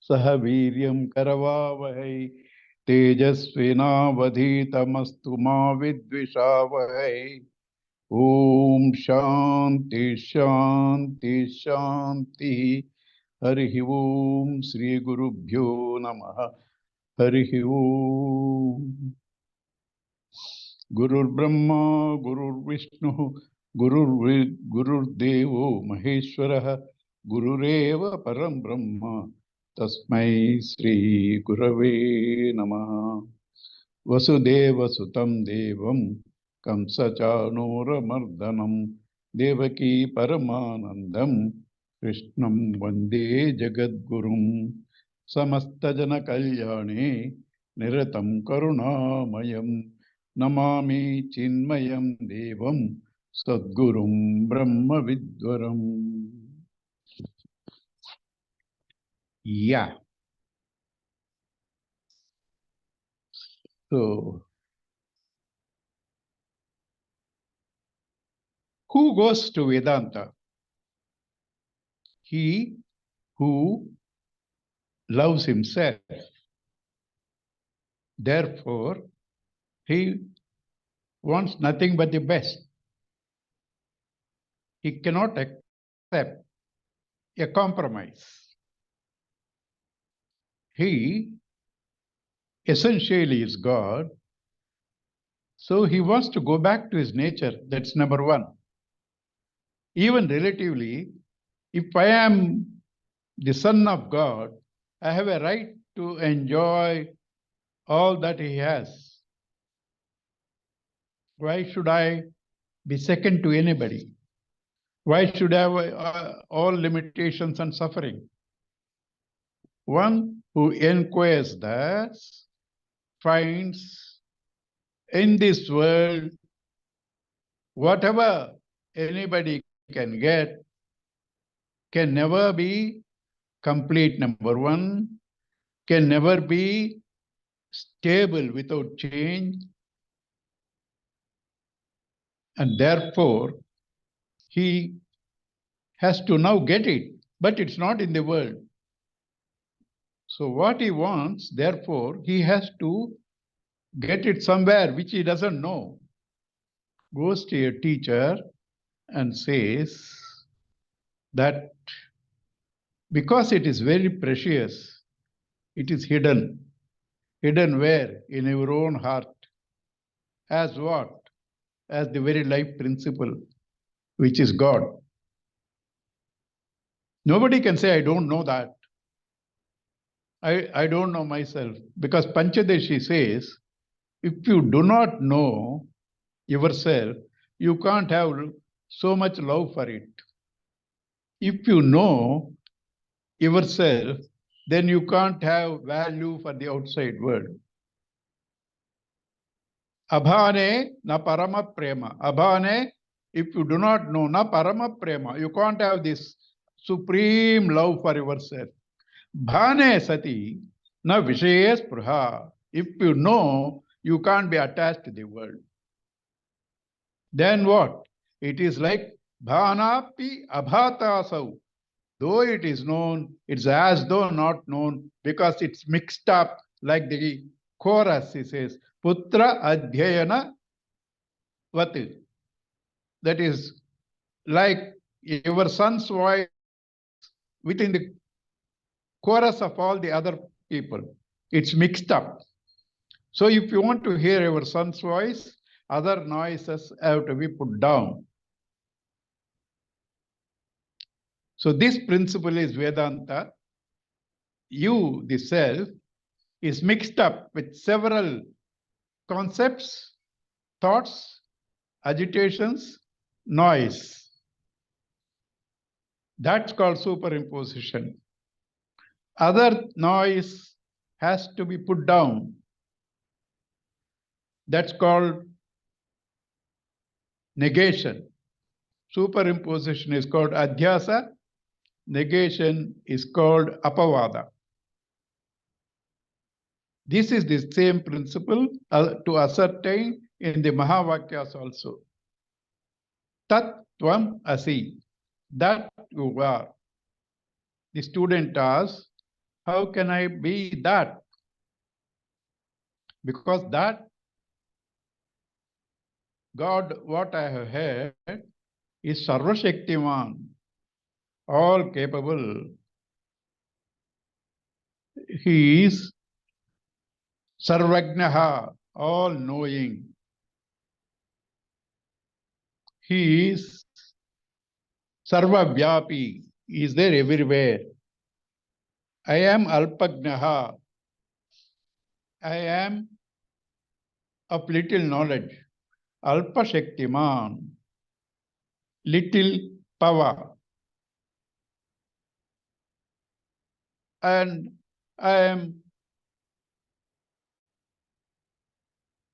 सह वीर्यं करवावहै तेजस्विनावधीतमस्तु मा विद्विषावहै। ओम शांति शांति शांति। हरि ओम श्री गुरुभ्यो नमः। हरि ओम। गुरुर्ब्रह्मा गुरुर्विष्णु गुरुर्देवो महेश्वरः गुरुरेव परं ब्रह्म तस्मै श्री गुरवे नमः। वसुदेवसुतं देवं कंसचाणूरमर्दनं देवकी परमानन्दं कृष्णं वन्दे जगद्गुरुं। समस्तजनकल्याणे निरतं करुणामयं नमामि चिन्मयं देवं सद्गुरुं ब्रह्मविद्वरम्। Yeah. So, who goes to Vedanta? He who loves himself. Therefore, he wants nothing but the best. He cannot accept a compromise. He essentially is God, so he wants to go back to his nature. That's number one. Even relatively, if I am the son of God, I have a right to enjoy all that he has. Why should I be second to anybody? Why should I have all limitations and suffering? One who inquires that finds in this world whatever anybody can get can never be complete, number one, can never be stable without change, and therefore he has to now get it, but it's not in the world. So what he wants, therefore, he has to get it somewhere which he doesn't know. Goes to a teacher and says that because it is very precious, it is hidden. Hidden where? In your own heart. As what? As the very life principle, which is God. Nobody can say, I don't know that. I don't know myself. Because Panchadeshi says, if you do not know yourself, you can't have so much love for it. If you know yourself, then you can't have value for the outside world. Abhane na parama prema. Abhane, if you do not know, na parama prema, you can't have this supreme love for yourself. Bhane sati na vishaye spruha. If you know, you can't be attached to the world. Then what? It is like bhanapi abhatasau. Though it is known, it's as though not known because it's mixed up like the chorus, he says, Putra Adhyayana Vati. That is like your son's voice within the chorus of all the other people. It's mixed up. So if you want to hear your son's voice, other noises have to be put down. So this principle is Vedanta. You, the self, is mixed up with several concepts, thoughts, agitations, noise. That's called superimposition. Other noise has to be put down. That's called negation. Superimposition is called adhyasa. Negation is called apavada. This is the same principle to ascertain in the Mahavakyas also. Tat tvam asi. That you are. The student asks, How can I be that? Because that God, what I have heard, is Sarva Shaktiman, all capable. He is Sarvagnaha, all knowing. He is Sarva Vyapi, he is there everywhere. I am Alpagnaha, I am of little knowledge. Alpa Shaktiman, little power. And I am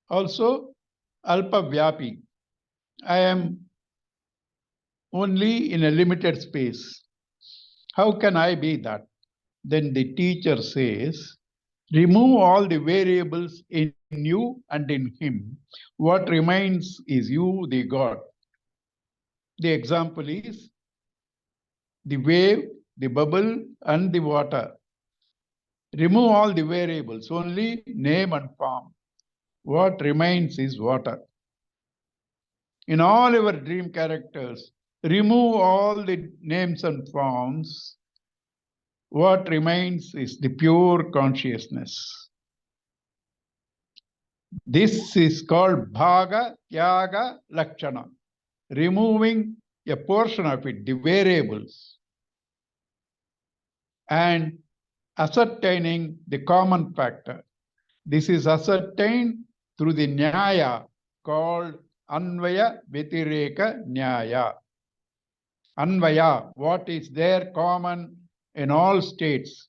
also Alpa Vyapi. I am only in a limited space. How can I be that? Then the teacher says, remove all the variables in you and in him. What remains is you, the God. The example is the wave, the bubble, and the water. Remove all the variables, only name and form. What remains is water. In all your dream characters, remove all the names and forms. What remains is the pure consciousness. This is called Bhaga Tyaga Lakshana, removing a portion of it, the variables, and ascertaining the common factor. This is ascertained through the Nyaya called Anvaya Vyatireka Nyaya. Anvaya, what is there common in all states.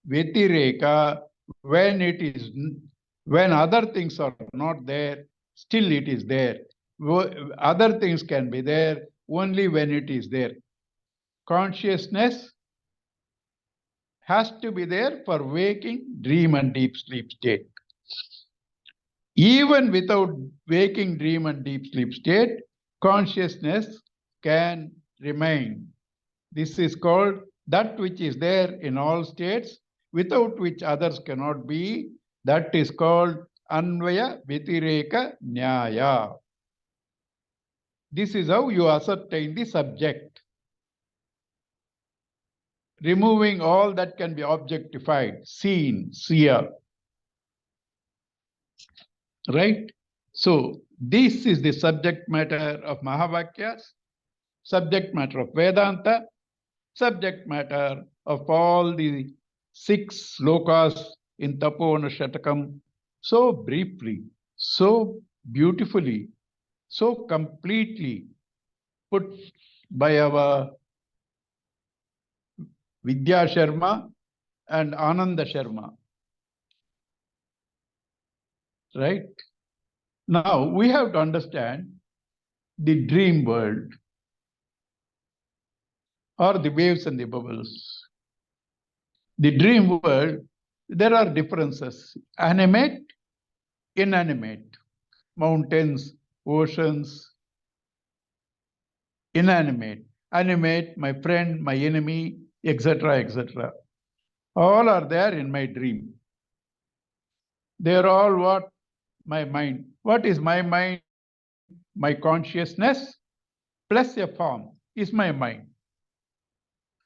Vyatireka, when other things are not there, still it is there. Other things can be there only when it is there. Consciousness has to be there for waking, dream, and deep sleep state. Even without waking, dream, and deep sleep state, consciousness can remain. This is called that which is there in all states, without which others cannot be. That is called Anvaya Vyatireka Nyaya. This is how you ascertain the subject. Removing all that can be objectified, seen, seer. Right? So, this is the subject matter of Mahavakyas, subject matter of Vedanta, subject matter of all the 6 slokas in Tapovan Shatkam, so briefly, so beautifully, so completely put by our Vidya Sharma and Ananda Sharma. Right? Now we have to understand the dream world or the waves and the bubbles. The dream world, there are differences: animate, inanimate, mountains, oceans, inanimate, animate, my friend, my enemy, etc., etc. All are there in my dream. They are all what? My mind. What is my mind? My consciousness plus a form is my mind.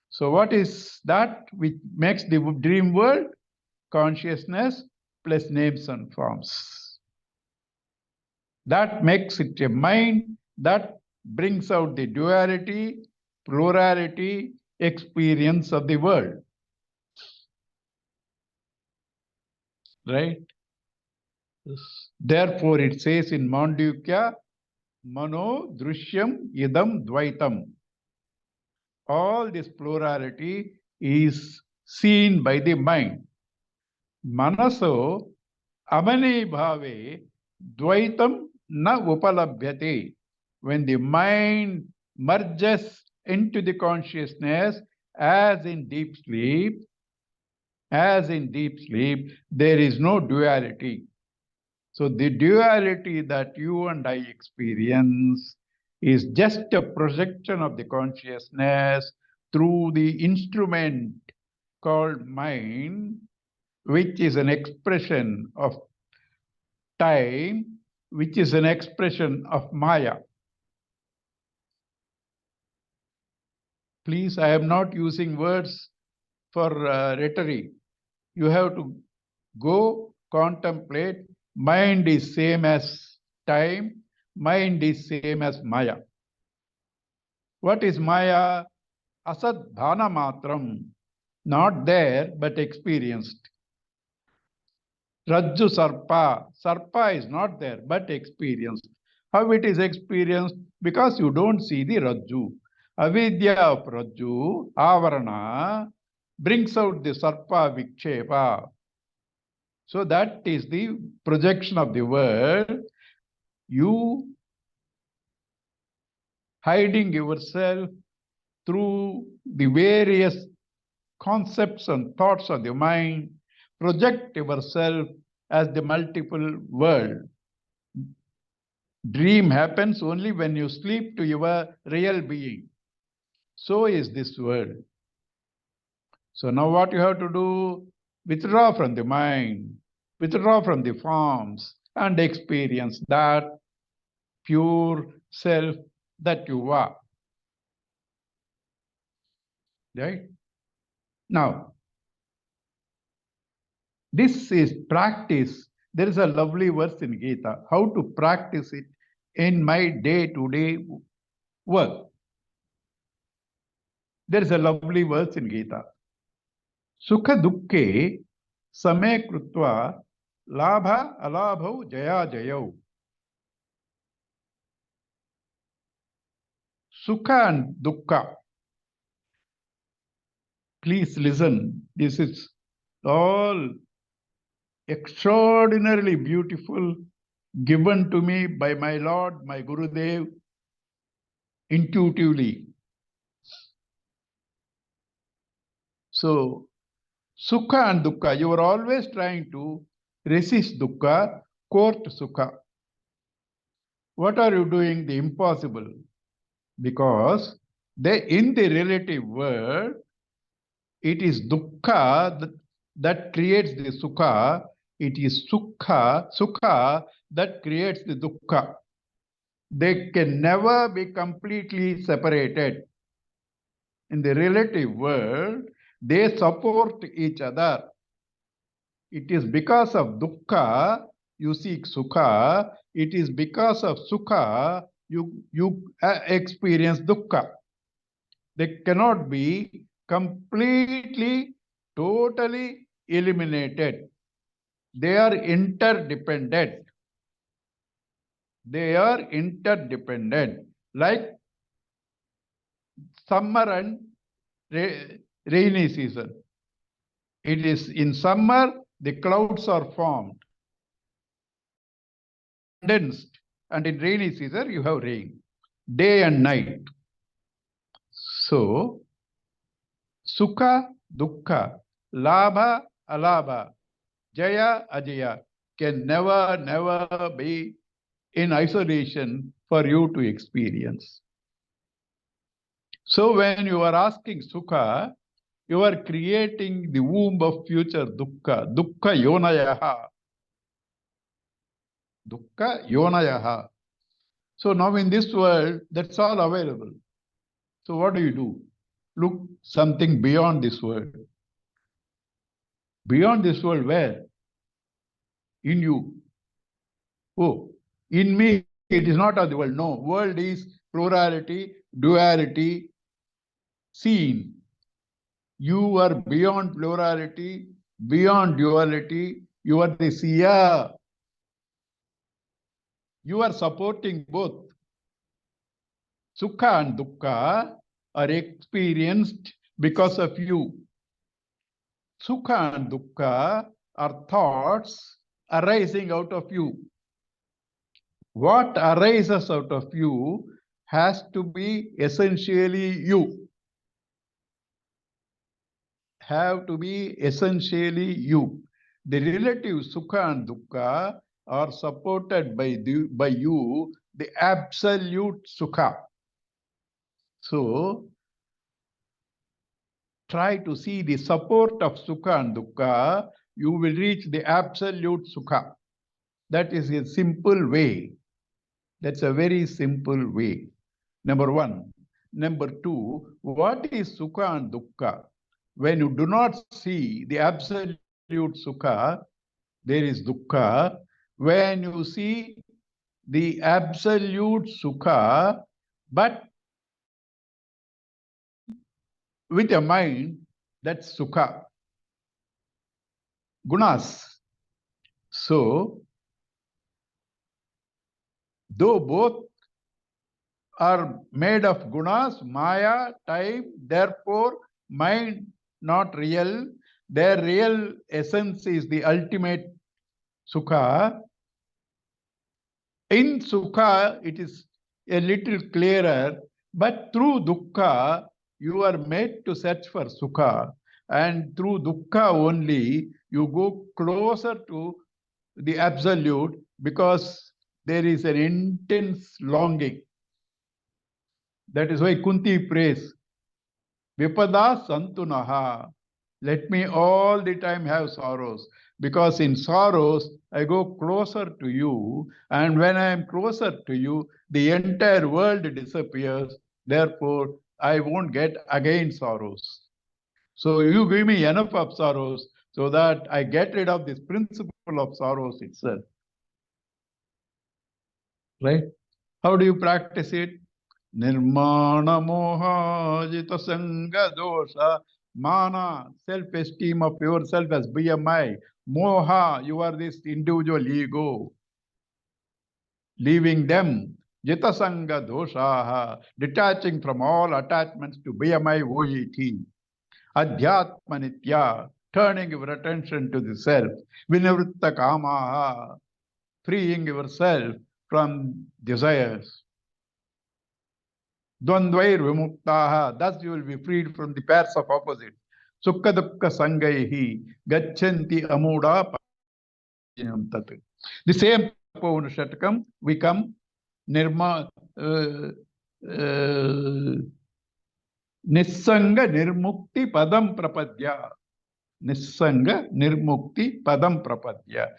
So what is that which makes the dream world? Consciousness plus names and forms. That makes it a mind that brings out the duality, plurality, experience of the world. Right? Therefore, it says in Mandukya, Mano Drishyam Idam Dvaitam. All this plurality is seen by the mind. Manaso Amani Bhave Dvaitam na upalabhyate. When the mind merges into the consciousness as in deep sleep, there is no duality. So the duality that you and I experience is just a projection of the consciousness through the instrument called mind, which is an expression of time, which is an expression of Maya. Please, I am not using words for rhetoric. You have to go contemplate. Mind is same as time. Mind is same as Maya. What is Maya? Asad bhana matram. Not there, but experienced. Rajju sarpa. Sarpa is not there, but experienced. How it is experienced? Because you don't see the Rajju. Avidya of Rajju, Avarana, brings out the Sarpa Vikshepa. So that is the projection of the word. You hiding yourself through the various concepts and thoughts of the mind, project yourself as the multiple world. Dream happens only when you sleep to your real being. So is this world. So now what you have to do? Withdraw from the mind, withdraw from the forms, and experience that pure self that you are. Right? Now, this is practice. There is a lovely verse in Gita, how to practice it in my day-to-day work. There is a lovely verse in Gita. Sukha dukke same krutva labha alabhau jaya jayau. Sukha and dukkha. Please listen. This is all extraordinarily beautiful, given to me by my Lord, my Gurudev, intuitively. So, Sukha and Dukkha, you are always trying to resist Dukkha, court Sukha. What are you doing? The impossible. Because in the relative world, it is Dukkha that creates the Sukha. It is Sukha that creates the Dukkha. They can never be completely separated. In the relative world, they support each other. It is because of dukkha you seek sukha. It is because of sukha you experience dukkha. They cannot be completely, totally eliminated. They are interdependent. They are interdependent. Like summer and rainy season. It is in summer, the clouds are formed, condensed, and in rainy season, you have rain, day and night. So, sukha, dukkha, labha, alabha, jaya, ajaya can never be in isolation for you to experience. So, when you are asking sukha, you are creating the womb of future dukkha, dukkha yonayaha. Dukkha yonayaha. So now in this world, that's all available. So what do? Look something beyond this world. Beyond this world where? In you. Oh, in me, it is not of the world. No, world is plurality, duality, seen. You are beyond plurality, beyond duality. You are the seer. You are supporting both. Sukha and dukkha are experienced because of you. Sukha and dukkha are thoughts arising out of you. What arises out of you has to be essentially you. Have to be essentially you. The relative sukha and dukkha are supported by you, the absolute sukha. So, try to see the support of Sukha and Dukkha, you will reach the absolute Sukha. That is a simple way. That's a very simple way. Number one. Number two, what is Sukha and Dukkha? When you do not see the absolute Sukha, there is Dukkha. When you see the absolute Sukha, but with a mind, that's Sukha. Gunas. So, though both are made of gunas, maya, time, therefore, mind not real, their real essence is the ultimate Sukha. In Sukha, it is a little clearer, but through Dukkha, you are made to search for Sukha. And through Dukkha only, you go closer to the absolute because there is an intense longing. That is why Kunti prays, Vipada Santunaha. Let me all the time have sorrows. Because in sorrows, I go closer to you. And when I am closer to you, the entire world disappears. Therefore, I won't get again sorrows. So you give me enough of sorrows so that I get rid of this principle of sorrows itself. Right? How do you practice it? Nirmana moha jita sanga dosha. Mana, self-esteem of yourself as BMI. Moha, you are this individual ego. Leaving them. Jita sanga dosha. Detaching from all attachments to BMI OET. Adhyatma nitya. Turning your attention to the self. Vinivritta kamaha. Freeing yourself from desires. Dvandvair vimuktaha. Thus you will be freed from the pairs of opposites. Sukha dukkha sangaihi. Gacchanti amuda. The same Tapovan Shatkam, we come Nirma Nissanga Nirmukti Padam Prapadya. Nissanga Nirmukti Padam Prapadya.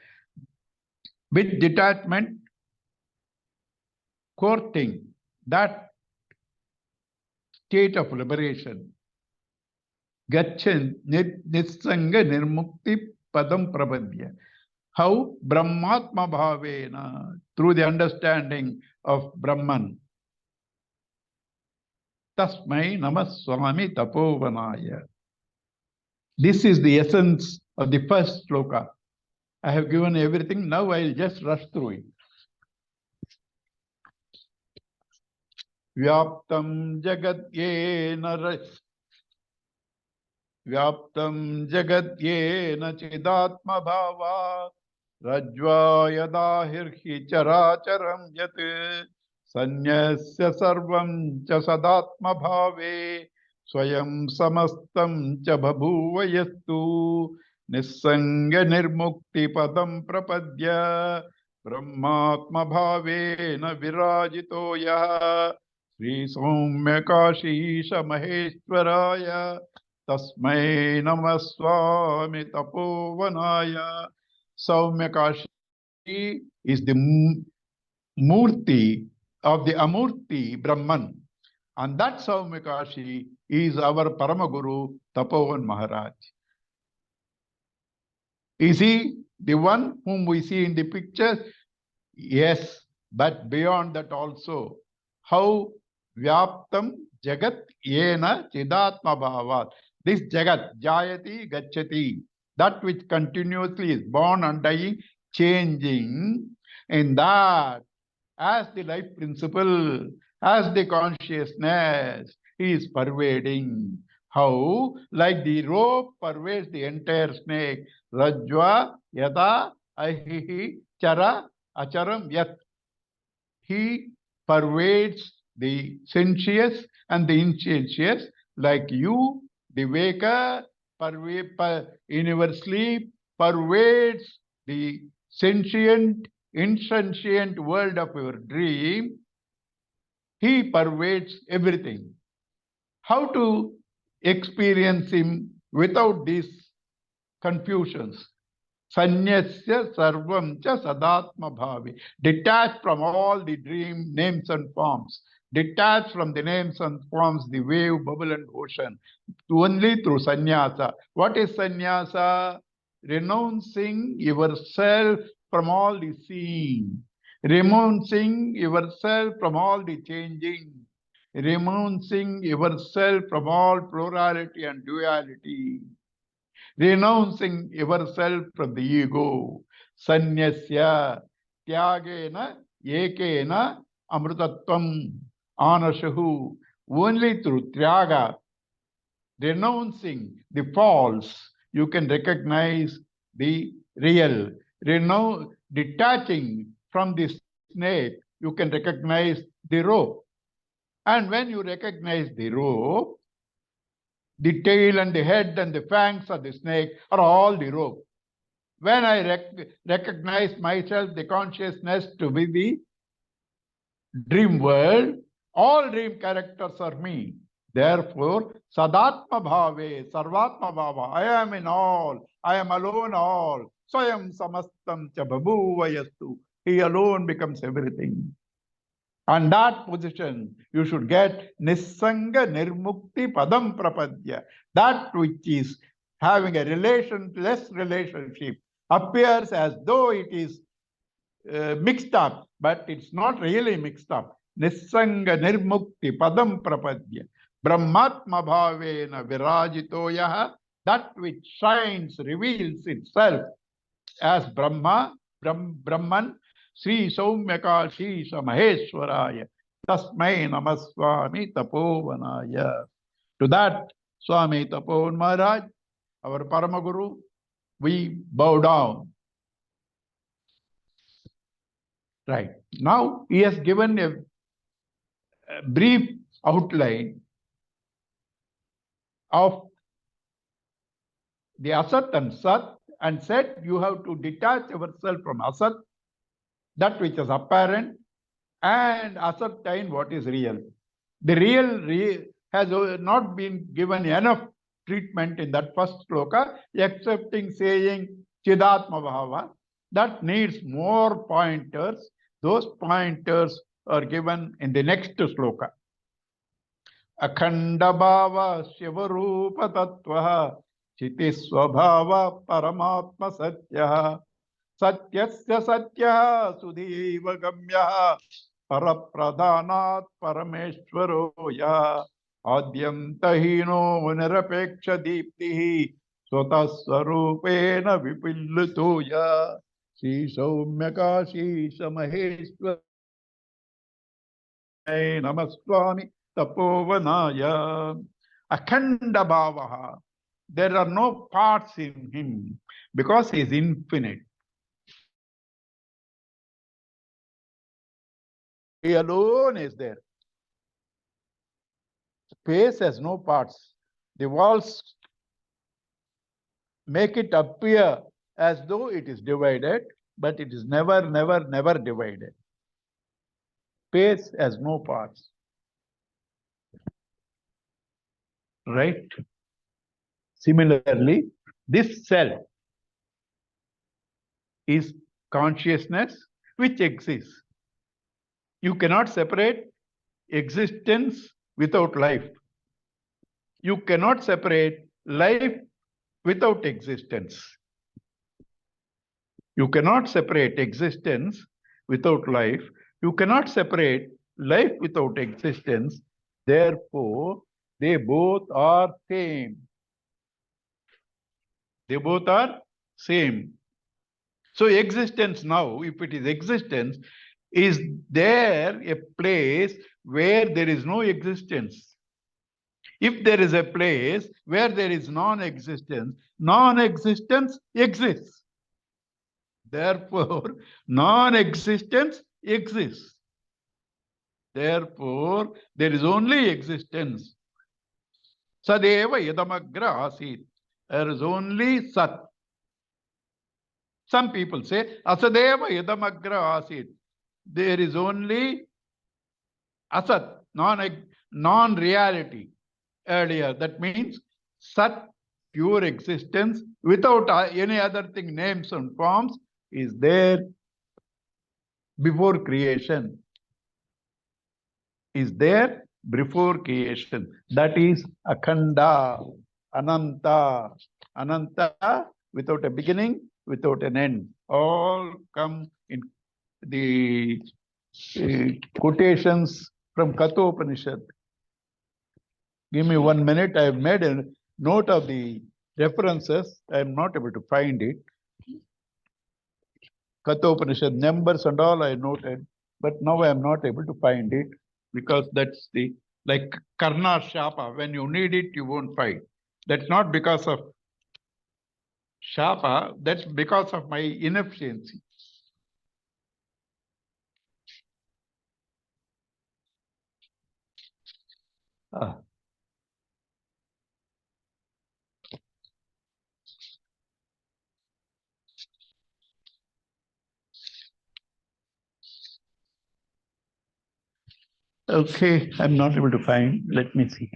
With detachment, courting that state of liberation. Gachan Nissanga Nirmukti Padam Prapadya. How? Brahmatma Bhavena, through the understanding of Brahman. Tasmai Namaswami Tapovanaya. This is the essence of the first sloka. I have given everything. Now I'll just rush through it. Vyaptam Jagat Yena Vyaptam Jagat Yena Chidatma Bhava Rajva Yada Hirhi Characharam Yat Sanyasya Sarvam Cha Sadatma Bhave Swayam Samastam Cha Babhuva Yastu Nissanga Nirmukti Padam Prapadya Brahmatma Bhavena Virajito Yaha Sri Soumya Kashisha Maheshwaraya Tasmai Namaswami Tapovanaya. Soumya Kashi is the Murti of the Amurti Brahman. And that Soumya Kashi is our Paramaguru Tapovan Maharaj. Is he the one whom we see in the picture? Yes, but beyond that also. How Vyaptam Jagat Yena Chidatma Bhavat. This Jagat, Jayati Gachati, that which continuously is born and dying, changing, in that, as the life principle, as the consciousness, is pervading. How? Like the rope pervades the entire snake. Rajva, Yada, Ahihi, Chara, Acharam, Yat. He pervades the sensuous and the insentious, like you, the waker, in your sleep, pervades the sentient, insentient world of your dream. He pervades everything. How to experience him without these confusions. Sanyasya sarvam cha sadatma bhavi. Detached from all the dream names and forms. Detached from the names and forms, the wave, bubble, and ocean. Only through sannyasa. What is sannyasa? Renouncing yourself from all the seeing. Renouncing yourself from all the changing. Renouncing yourself from all plurality and duality. Renouncing yourself from the ego. Sanyasya tyagena ekena amrutatvam anashahu. Only through tyaga, renouncing the false, you can recognize the real. Detaching from the snake, you can recognize the rope. And when you recognize the rope, the tail and the head and the fangs of the snake are all the rope. When I recognize myself, the consciousness to be the dream world, all dream characters are me. Therefore, Sadatma Bhave, Sarvatma Bhava, I am in all, I am alone all. Swayam Samastam Cha Babhuvayastu. He alone becomes everything. On that position, you should get Nissanga Nirmukti Padam Prapadya. That which is having a relationless relationship appears as though it is mixed up, but it's not really mixed up. Nissanga Nirmukti Padam Prapadya. Brahmatma Bhavena Virajito Yaha. That which shines, reveals itself as Brahma, Brahman, Sri Soumyakashisa Maheshwaraya, Tasmai Namaswami Tapovanaya. To that Swami Tapovan Maharaj, our Paramaguru, we bow down. Right. Now he has given a brief outline of the Asat and Sat and said you have to detach yourself from Asat, that which is apparent, and ascertain what is real. The real has not been given enough treatment in that first sloka, excepting saying Chidatma Bhava. That needs more pointers. Those pointers are given in the next sloka. Akhanda Bhava Shivarupa Tattva Chiti Swabhava Paramatma Satya Satyasya Satya Sudhiva Gamya Parapradhanat Parameshwaro Ya Adyantahino Nirapeksha Deeptihi Swataswarupena Vipillito Ya Sri Soumyakashi Samaheshwara Namaswami Tapovanaya. Akhanda Bhavaha. There are no parts in him because he is infinite. He alone is there. Space has no parts. The walls make it appear as though it is divided, but it is never divided. Space has no parts. Right? Similarly, this self is consciousness which exists. You cannot separate existence without life. You cannot separate life without existence. You cannot separate existence without life. You cannot separate life without existence. Therefore, they both are same. They both are same. So existence now, if it is existence, is there a place where there is no existence? If there is a place where there is non-existence, non-existence exists. Therefore, non-existence exists. Therefore, there is only existence. Sadeva yadamagra asit. There is only Sat. Some people say, Asadeva yadamagra asit. There is only Asat, non-reality. earlier. That means Sat, pure existence, without any other thing, names and forms, is there before creation. Is there before creation. That is Akhanda, Ananta. Ananta, without a beginning, without an end. All come in the quotations from Kathopanishad. Give me 1 minute. I have made a note of the references. I am not able to find it. Kathopanishad numbers and all I noted, but now I am not able to find it because that's the like Karna Shapa. When you need it, you won't find. That's not because of Shapa, that's because of my inefficiency. Ah. Okay, I'm not able to find. Let me see.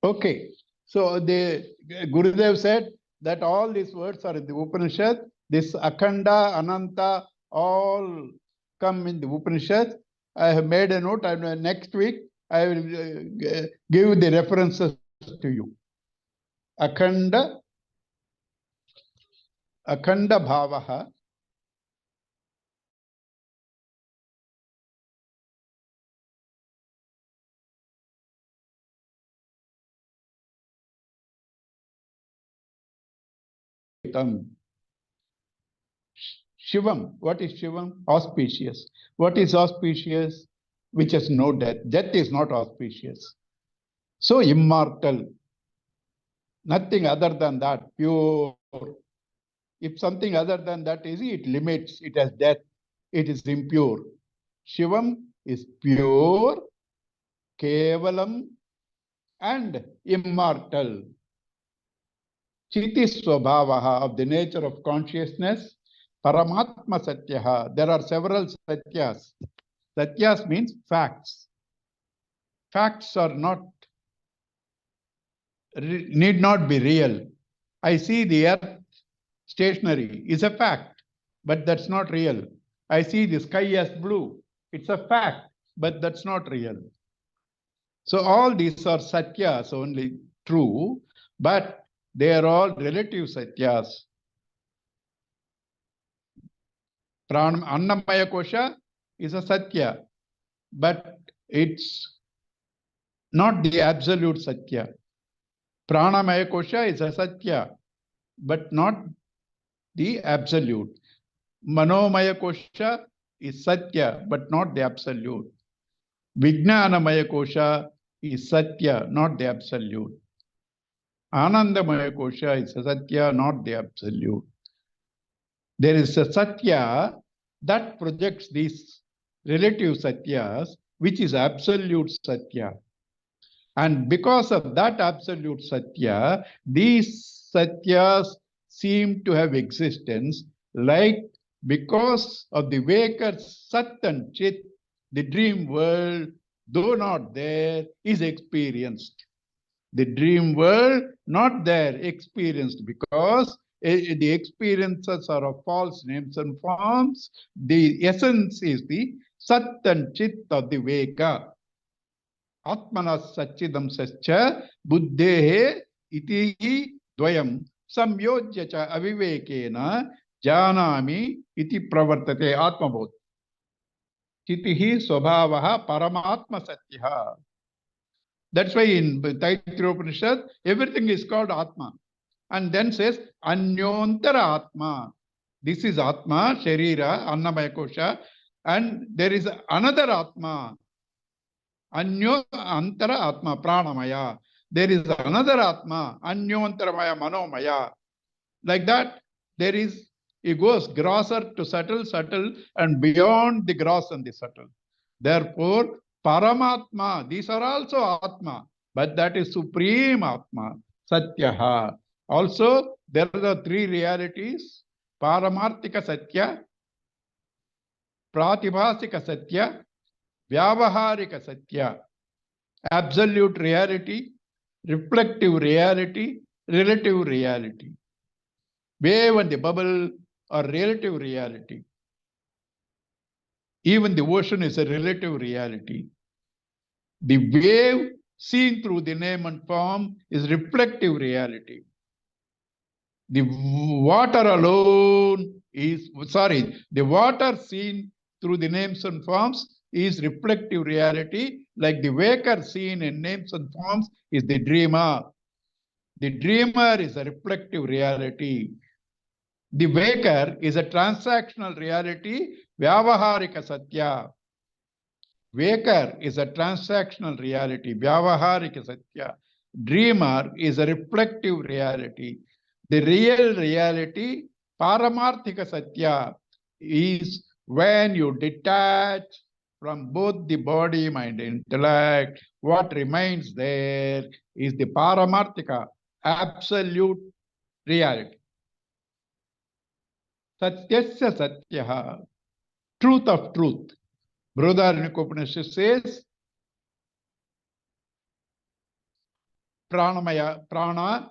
Okay, so the Gurudev said that all these words are in the Upanishad. This Akhanda, Ananta, all come in the Upanishad. I have made a note, and next week I will give the references to you. Akhanda, Akhanda Bhavaha. Shivam, what is Shivam? Auspicious. What is auspicious? Which has no death. Death is not auspicious. So immortal. Nothing other than that, pure. If something other than that is, it limits, it has death, it is impure. Shivam is pure, Kevalam, and immortal. Chiti Swabhavaha, of the nature of consciousness, Paramatma Satyaha. There are several Satyas. Satyas means facts. Facts are not, need not be real. I see the earth stationary is a fact, but that's not real. I see the sky as blue. It's a fact, but that's not real. So all these are satyas only, true, but they are all relative satyas. Pranam Annamaya Kosha is a satya, but it's not the absolute satya. Pranamaya Kosha is a satya, but not the absolute. Manomaya Kosha is satya, but not the absolute. Vijnanamaya Kosha is satya, not the absolute. Anandamaya Kosha is a satya, not the absolute. There is a satya that projects these relative satyas, which is absolute satya. And because of that absolute satya, these satyas seem to have existence, like because of the waker's sat and chit, the dream world, though not there, is experienced. The dream world, not there, experienced, because the experiences are of false names and forms. The essence is the sat and chit of the veka. Atmana Satchidam Saccha Buddhehe iti dvayam samyojya cha avivekena janami iti pravartate atmabodh. Chitihi swabhavaha paramatma satyaha. That's why in Taittiriya Upanishad, everything is called Atma. And then says Anyontara Atma. This is Atma, Sharira, Annamaya Kosha. And there is another Atma. Anyo Antara Atma, Pranamaya. There is another Atma, Anyo Antaramaya, Manomaya. Like that, there is He goes grosser to subtle, subtle, and beyond the gross and the subtle. Therefore, Paramatma, these are also Atma, but that is Supreme Atma, Satyaha. Also, there are the three realities, Paramartika Satya, Pratibhasika Satya, Vyavaharika Satya, absolute reality, reflective reality, relative reality. Wave and the bubble are relative reality. Even the ocean is a relative reality. The wave seen through the name and form is reflective reality. The water alone is, the water seen through the names and forms is reflective reality, like the waker seen in names and forms is the dreamer. The dreamer is a reflective reality. The waker is a transactional reality, Vyavaharika Satya. Waker is a transactional reality, Vyavaharika Satya. Dreamer is a reflective reality. The real reality, Paramarthika Satya, is when you detach from both the body, mind, intellect. What remains there is the Paramarthika, absolute reality. Satyasya Satyaha, truth of truth. Brihadaranyaka Upanishad says, Pranamaya, Prana,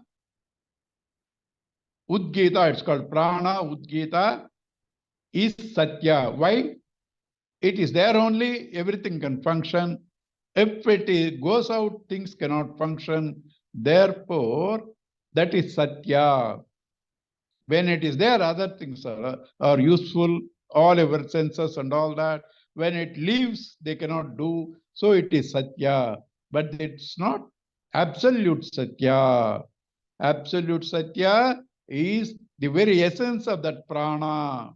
Udgita, it's called Prana, Udgita, is Satya. Why? It is there only, everything can function. If it goes out, things cannot function. Therefore, that is Satya. When it is there, other things are useful, all our senses and all that. When it leaves, they cannot do. So it is Satya. But it's not absolute Satya. Absolute Satya is the very essence of that prana,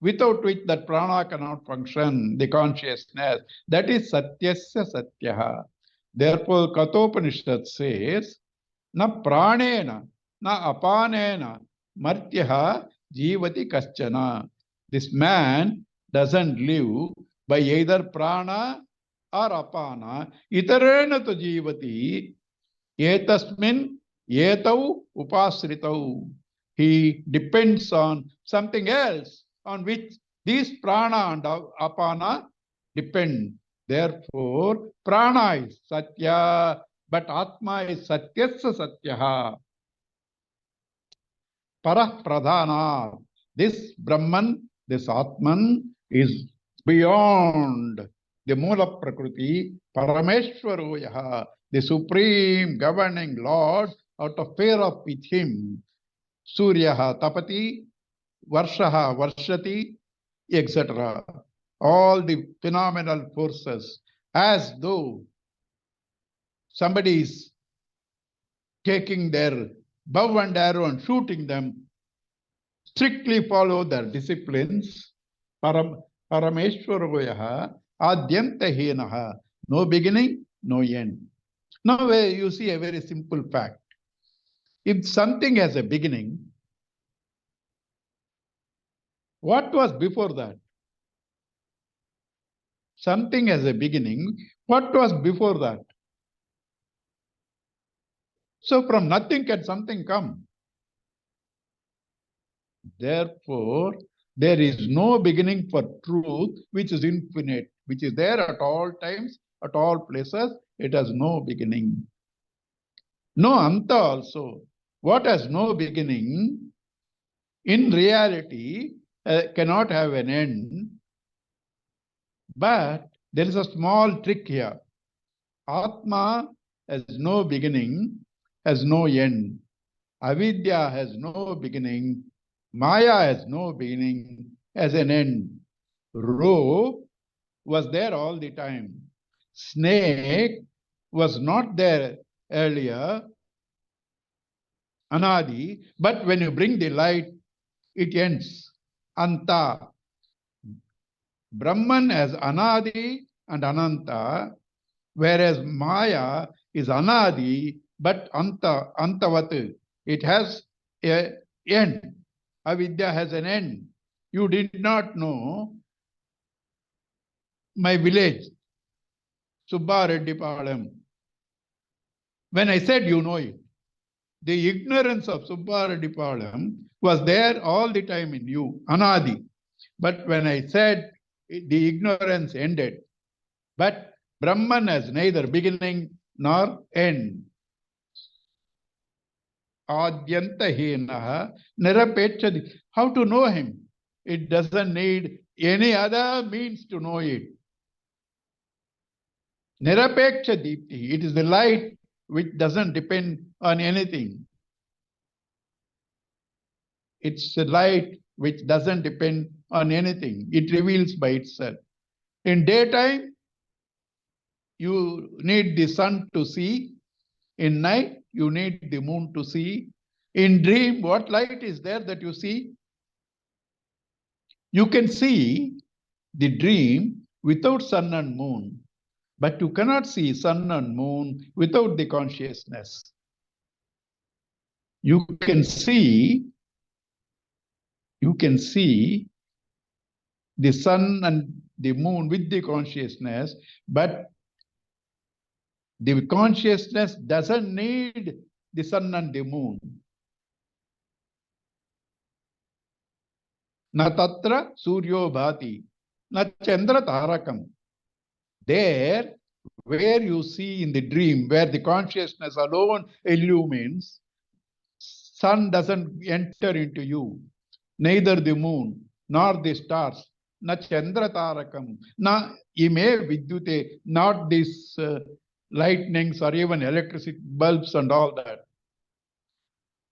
without which that prana cannot function, the consciousness. That is Satyasya Satyaha. Therefore, Kathopanishad says, na pranena, na apanena, martyaha jivati kaschana. This man doesn't live by either prana or apana. Itarena to jivati. Etasmin, etau, upasritau. He depends on something else on which these prana and apana depend. Therefore, prana is Satya, but Atma is Satyasya Satyaha. Parah Pradhana. This Brahman, this Atman is beyond the Mula Prakriti, Parameshwaro Yaha, the supreme governing Lord, out of fear of with him. Suryaha Tapati, Varshaha Varshati, etc. All the phenomenal forces, as though somebody is taking their bow and arrow and shooting them, strictly follow their disciplines. Parameshwaragoyaha adyantahinaha. No beginning, no end. Now you see a very simple fact. If something has a beginning, what was before that? Something has a beginning. What was before that? So from nothing can something come. Therefore, there is no beginning for truth which is infinite, which is there at all times, at all places. It has no beginning. No anta also. What has no beginning, in reality, cannot have an end. But there is a small trick here. Atma has no beginning, has no end. Avidya has no beginning. Maya has no beginning, has an end. Rope was there all the time. Snake was not there earlier, Anadi, but when you bring the light, it ends. Anta. Brahman has Anadi and Ananta, whereas Maya is Anadi, but Antavat. It has a end. Avidya has an end. You did not know my village, Subba Reddy Palam. When I said you know it, the ignorance of Subba Reddy Palam was there all the time in you, Anadi. But when I said the ignorance ended, but Brahman has neither beginning nor end. Adyantahinaha nirapechadi. How to know him? It doesn't need any other means to know it. Nirapeksha deepti. It is the light which doesn't depend on anything. It's a light which doesn't depend on anything. It reveals by itself. In daytime, you need the sun to see. In night, you need the moon to see. In dream, what light is there that you see? You can see the dream without sun and moon, but you cannot see sun and moon without the consciousness. You can see the sun and the moon with the consciousness, but the consciousness doesn't need the sun and the moon. Na tatra suryo bhati, na chandra tarakam. There, where you see in the dream, where the consciousness alone illumines, sun doesn't enter into you, neither the moon, nor the stars, na chandra tarakam, na ime vidyute, not these lightnings or even electricity bulbs and all that.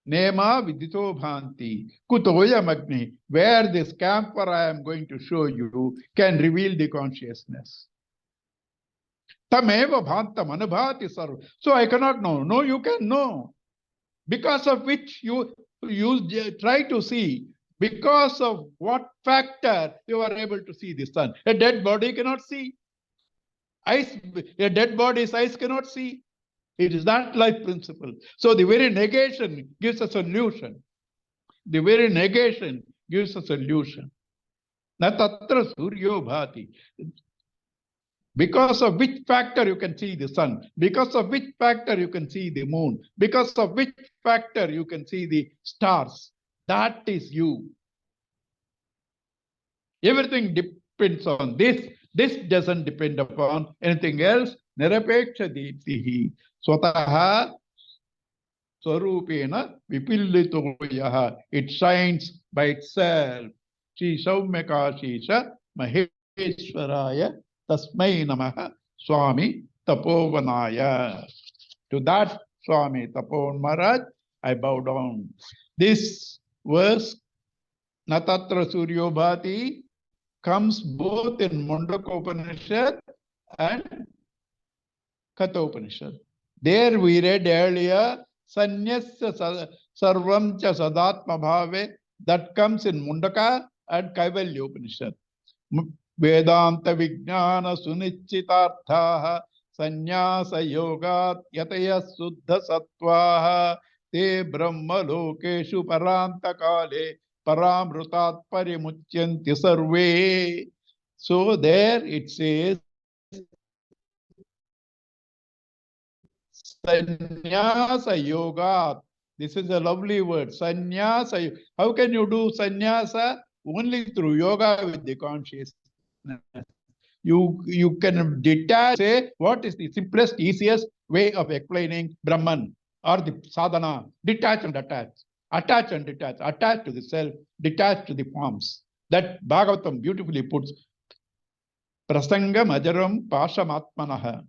Nema vidito bhanti, kutoya magni, where this camphor I am going to show you can reveal the consciousness. Tameva bhantam anubhati sarva. So I cannot know. No, you can know. Because of which you try to see. Because of what factor you are able to see the sun. A dead body cannot see. Ice, a dead body's eyes cannot see. It is that life principle. So the very negation gives a solution. The very negation gives a solution. Na tatra suryo bhati. Because of which factor you can see the sun, because of which factor you can see the moon, because of which factor you can see the stars. That is you. Everything depends on this. This doesn't depend upon anything else. Nirapeksha deeptihi swataha swarupena vipillito yaha. It shines by itself. Shri Saumyakashisha Maheshwaraya Tasmai Namaha Swami Tapovanaya. To that Swami Tapovan Maharaj, I bow down. This verse, Natatra Suryo Bhati, comes both in Mundaka Upanishad and Katha Upanishad. There we read earlier, Sanyasya Sarvam Cha Sadatma Bhave, that comes in Mundaka and Kaivalya Upanishad. Vedanta Vijnana Sunichitarthaha Sanyasa Yogat Yataya Suddha Sattvaha Te Brahma Lokeshu Paranta Kale Paramrutat Parimuchyanti Sarve. So there it says Sanyasa Yogat. This is a lovely word. Sanyasa. How can you do sannyasa? Only through yoga with the consciousness. You can detach, say, what is the simplest, easiest way of explaining Brahman or the sadhana? Detach and attach. Attach and detach. Attach to the self, detach to the forms. That Bhagavatam beautifully puts Prasangam ajaram pashamatmanaha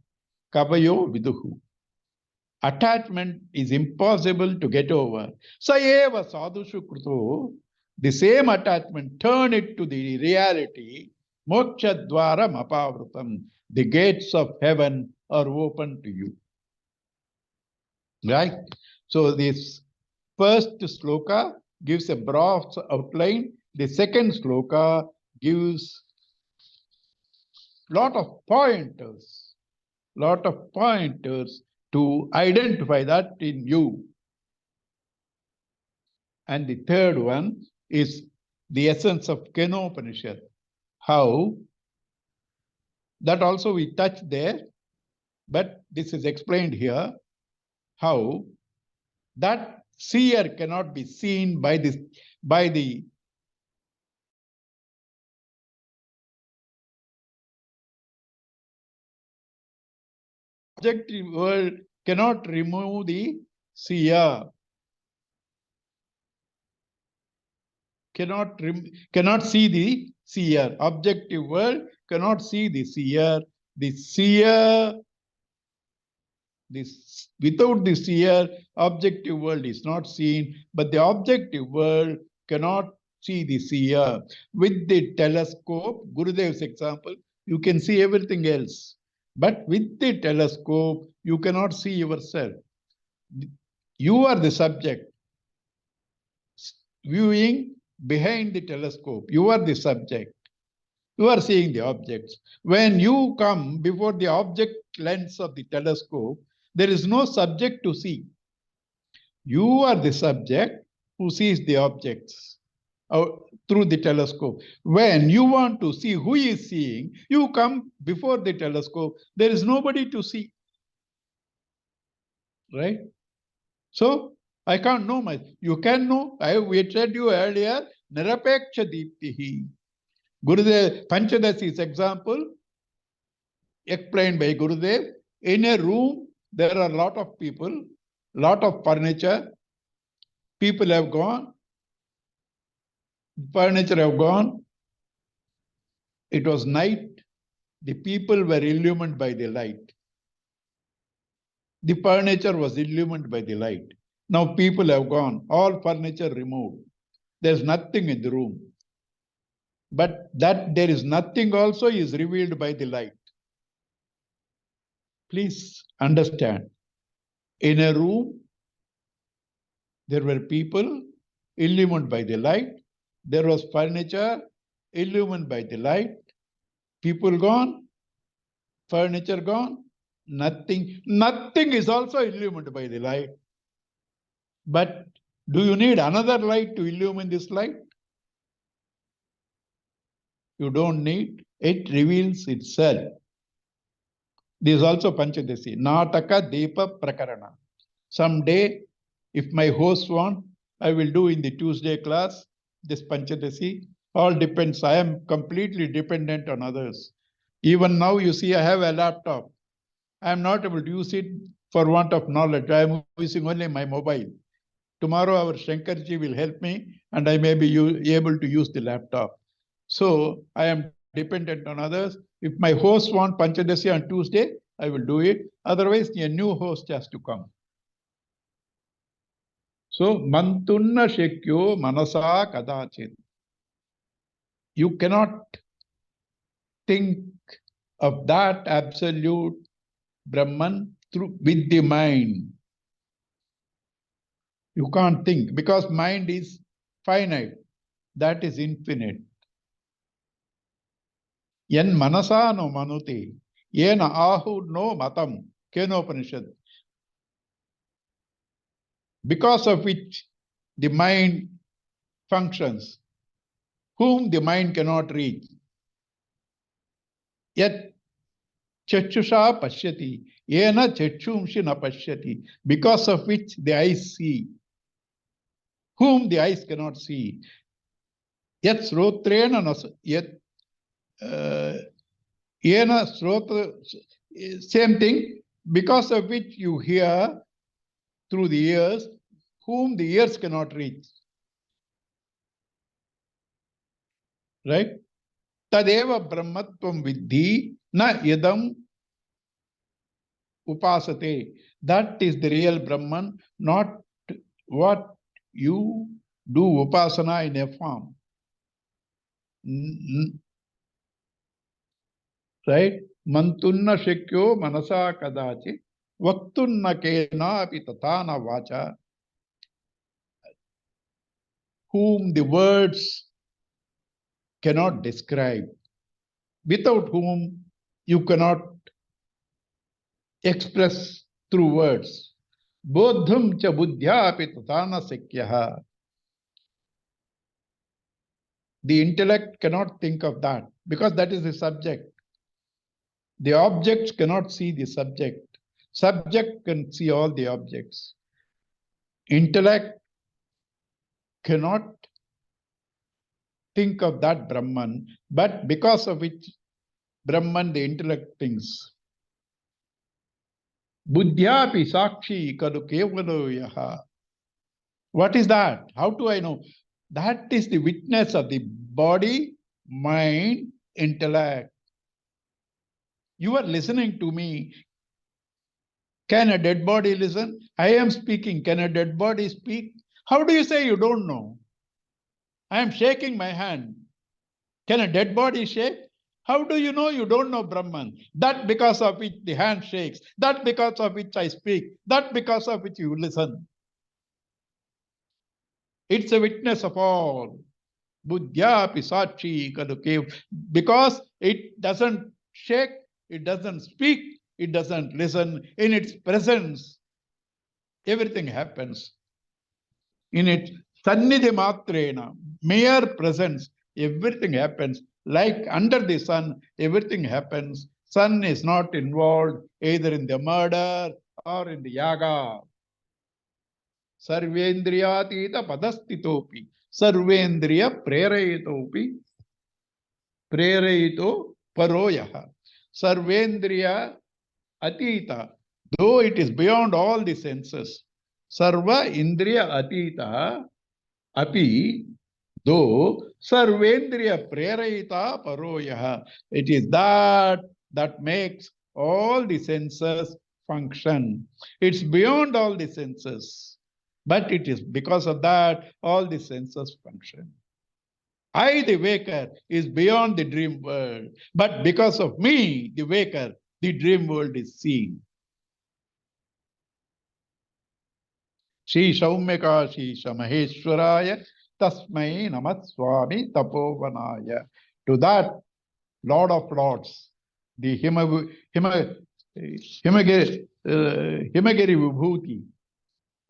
kavayo viduhu. Attachment is impossible to get over. Sayeva sadhushu kruto. The same attachment, turn it to the reality. Moksha dwaram apavrutam. The gates of heaven are open to you. Right? So this first sloka gives a broad outline. The second sloka gives lot of pointers to identify that in you. And the third one is the essence of Kenopanishad. How? That also we touch there, but this is explained here. How that seer cannot be seen by the objective world cannot remove the seer. Cannot see the seer. Objective world cannot see the seer. The seer, without the seer, objective world is not seen, but the objective world cannot see the seer. With the telescope, Gurudev's example, you can see everything else. But with the telescope, you cannot see yourself. You are the subject viewing behind the telescope. You are the subject. You are seeing the objects. When you come before the object lens of the telescope, there is no subject to see. You are the subject who sees the objects through the telescope. When you want to see who is seeing, you come before the telescope. There is nobody to see. Right? So, I can't know you can know. We said you earlier, Nirapeksha Deeptihi. Gurudev, Panchadasi's example, explained by Gurudev. In a room, there are a lot of people, lot of furniture. People have gone, furniture have gone. It was night. The people were illumined by the light. The furniture was illumined by the light. Now people have gone, all furniture removed. There's nothing in the room. But that there is nothing also is revealed by the light. Please understand. In a room, there were people illumined by the light. There was furniture illumined by the light. People gone, furniture gone, nothing. Nothing is also illumined by the light. But do you need another light to illumine this light? You don't need. It reveals itself. This is also Panchadasi. Nataka Deepa Prakarana. Someday, if my hosts want, I will do in the Tuesday class this Panchadasi. All depends. I am completely dependent on others. Even now, you see, I have a laptop. I am not able to use it for want of knowledge. I am using only my mobile. Tomorrow, our Shankarji will help me, and I may be able to use the laptop. So I am dependent on others. If my hosts want Panchadasi on Tuesday, I will do it. Otherwise, a new host has to come. So, mantunna shekyo manasa kadachit. You cannot think of that absolute Brahman with the mind. You can't think because mind is finite. That is infinite. Yen manasa no manuti. Yena ahu no matam. Kenopanishad. Because of which the mind functions, whom the mind cannot reach. Yet chachusha pashyati, yena chachumshi na pashyati, because of which the eyes see, whom the eyes cannot see. Yet srotrena yet yena srotra, same thing, because of which you hear through the ears, whom the ears cannot reach. Right? Tadeva brahmatvam vidhi na yadam upasate. That is the real Brahman, not what you do upasana in a form. Right? Mantunna shekyo manasa kadachi vaktunna kena api tatana vacha. Whom the words cannot describe, without whom you cannot express through words. Bodhum cha buddhya api tatana sekyaha. The intellect cannot think of that because that is the subject. The objects cannot see the subject. Subject can see all the objects. Intellect cannot think of that Brahman, but because of which Brahman the intellect thinks. Buddhyapi sakshi kalu kevalo yaha. What is that? How do I know? That is the witness of the body, mind, intellect. You are listening to me. Can a dead body listen? I am speaking. Can a dead body speak? How do you say you don't know? I am shaking my hand. Can a dead body shake? How do you know you don't know Brahman? That because of which the hand shakes. That because of which I speak. That because of which you listen. It's a witness of all. Buddhya pisachi kadukev. Because it doesn't shake, it doesn't speak, it doesn't listen. In its presence, everything happens. In its sannidhi matrena, mere presence, everything happens. Like under the sun, everything happens. Sun is not involved either in the murder or in the yaga. Sarvendriyatita padastitopi. Sarvendriya prerayitopi. Prerayito paroyaha. Sarvendriya atita. Though it is beyond all the senses. Sarva indriya atita api. Though sarvendriya prerayita paroyaha. It is that makes all the senses function. It's beyond all the senses. But it is because of that all the senses function. I, the waker, is beyond the dream world. But because of me, the waker, the dream world is seen. Shri Shaumyaka Shri Maheshwaraya Tasmai Namaswami Tapovanaya. To that Lord of Lords, the Himagiri Vibhuti,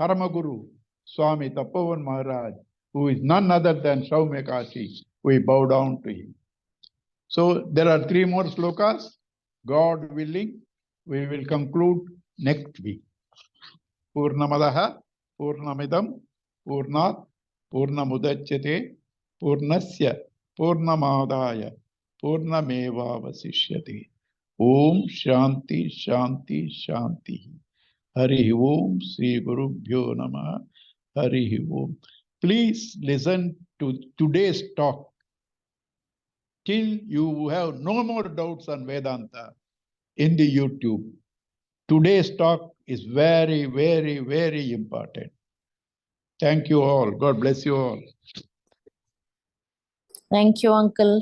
Paramaguru, Swami Tapovan Maharaj, who is none other than Shaumyakashi, we bow down to him. So there are 3 more slokas. God willing, we will conclude next week. Purnamadaha, Purnamidam, Purnat, Purnamudachyate, Purnasya, Purnamadaya, Purnameva Vasishyate. Om Shanti, Shanti, Shanti. Hari Om, Sri Gurubhyo Namaha, Hari Om. Please listen to today's talk till you have no more doubts on Vedanta in the YouTube. Today's talk is very, very, very important. Thank you all. God bless you all. Thank you, Uncle.